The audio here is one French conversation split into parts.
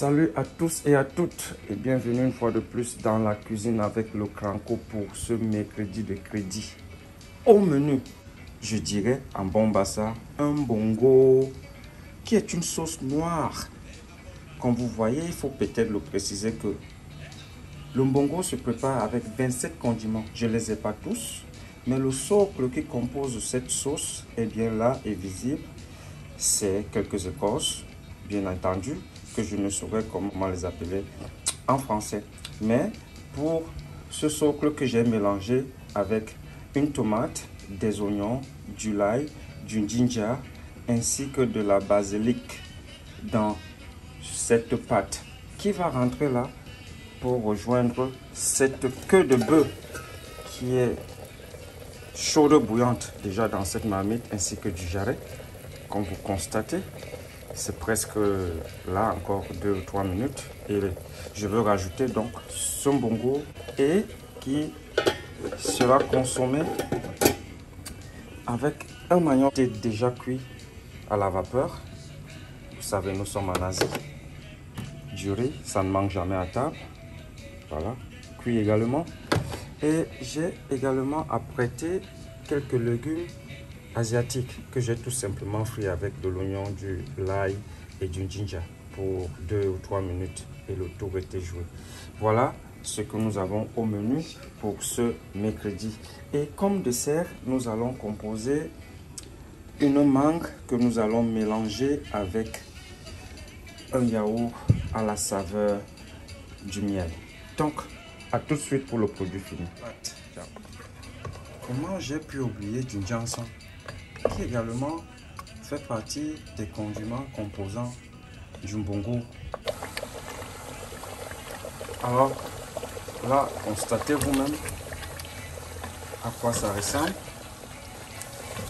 Salut à tous et à toutes et bienvenue une fois de plus dans la cuisine avec le Cranco pour ce mercredi de crédit. Au menu, je dirais en bon bassa, un bongo qui est une sauce noire. Comme vous voyez, il faut peut-être le préciser que le bongo se prépare avec 27 condiments. Je ne les ai pas tous, mais le socle qui compose cette sauce est bien là et visible. C'est quelques écorces, bien entendu, que je ne saurais comment les appeler en français. Mais pour ce socle que j'ai mélangé avec une tomate, des oignons, du l'ail, du ginger, ainsi que de la basilic dans cette pâte qui va rentrer là pour rejoindre cette queue de bœuf qui est chaude bouillante déjà dans cette marmite, ainsi que du jarret. Comme vous constatez, c'est presque là encore 2 ou 3 minutes et je veux rajouter donc ce bongo et qui sera consommé avec un manioc déjà cuit à la vapeur. Vous savez, nous sommes en Asie. Du riz, ça ne manque jamais à table. Voilà, cuit également. Et j'ai également apprêté quelques légumes asiatiques que j'ai tout simplement frit avec de l'oignon, du l'ail et du ginger pour 2 ou 3 minutes et le tour était joué. Voilà ce que nous avons au menu pour ce mercredi. Et comme dessert, nous allons composer une mangue que nous allons mélanger avec un yaourt à la saveur du miel. Donc, à tout de suite pour le produit fini. Comment j'ai pu oublier du janson, qui également fait partie des condiments composants du bongo. Alors là, constatez vous-même à quoi ça ressemble,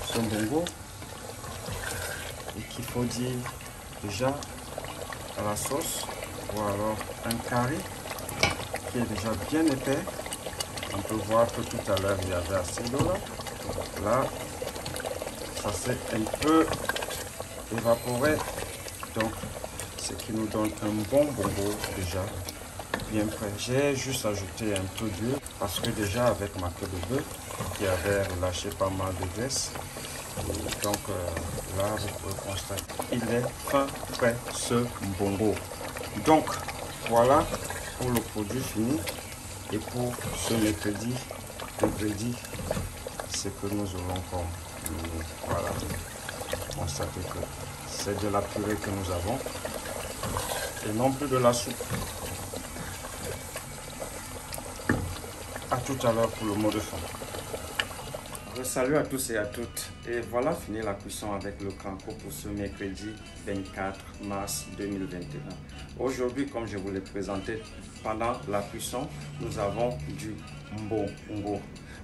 ce bongo, et qu'il faut dire déjà à la sauce, ou alors un carré qui est déjà bien épais. On peut voir que tout à l'heure il y avait assez d'eau là. Là, ça s'est un peu évaporé, donc ce qui nous donne un bon bongo déjà bien prêt. J'ai juste ajouté un peu d'huile parce que déjà avec ma queue de bœuf qui avait relâché pas mal de graisse, et donc là vous pouvez constater il est fin prêt ce bongo. Donc voilà pour le produit fini et pour ce mercredi, ce que nous aurons comme voilà. Constatez que c'est de la purée que nous avons et non plus de la soupe. A tout à l'heure pour le mot de fin. Salut à tous et à toutes. Et voilà fini la cuisson avec le Cranco pour ce mercredi 24 mars 2021. Aujourd'hui, comme je vous l'ai présenté pendant la cuisson, nous avons du mbongo.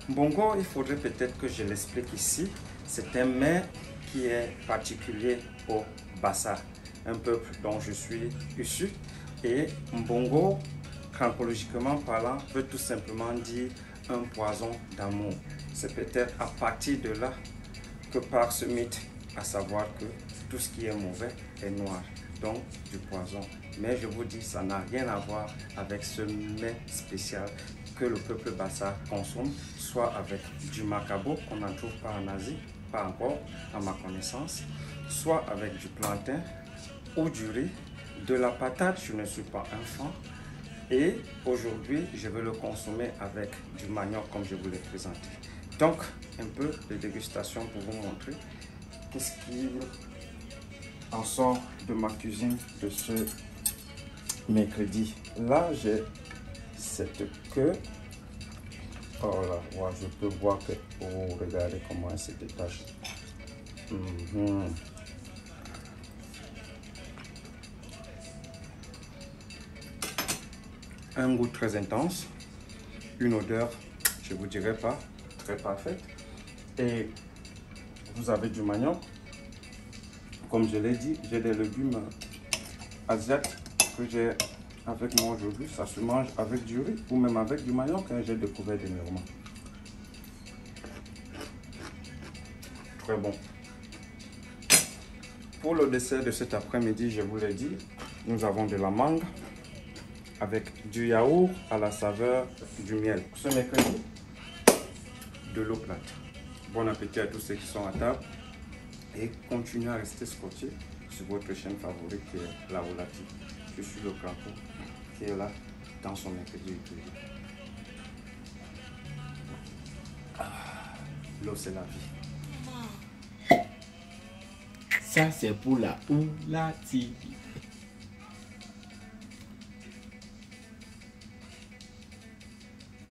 Mbongo, il faudrait peut-être que je l'explique ici. C'est un mets qui est particulier au Bassa, un peuple dont je suis issu. Et mbongo, crancologiquement parlant, veut tout simplement dire un poison d'amour. C'est peut-être à partir de là que part ce mythe, à savoir que tout ce qui est mauvais est noir, donc du poison. Mais je vous dis, ça n'a rien à voir avec ce mets spécial que le peuple Bassa consomme, soit avec du macabo, qu'on n'en trouve pas en Asie, pas encore à ma connaissance, soit avec du plantain ou du riz, de la patate, je ne suis pas un fan. Et aujourd'hui, je vais le consommer avec du manioc comme je vous l'ai présenté. Donc, un peu de dégustation pour vous montrer qu'est-ce qui en sort de ma cuisine de ce mercredi. Là, j'ai cette queue. Oh là, ouais, je peux voir que, oh, regardez comment elle se détache. Un goût très intense, une odeur, je vous dirais pas, très parfaite. Et vous avez du manioc. Comme je l'ai dit, j'ai des légumes asiatiques que j'ai avec moi aujourd'hui. Ça se mange avec du riz ou même avec du manioc, hein, j'ai découvert dernièrement. Très bon. Pour le dessert de cet après-midi, je vous l'ai dit, Nous avons de la mangue avec du yaourt à la saveur du miel. Ce mercredi, de l'eau plate. Bon appétit à tous ceux qui sont à table et continuez à rester scotché sur votre chaîne favorite qui est La Relative. Je suis le Cranco qui est là dans son mercredi étudié. L'eau c'est la vie. Ça c'est pour la Relative.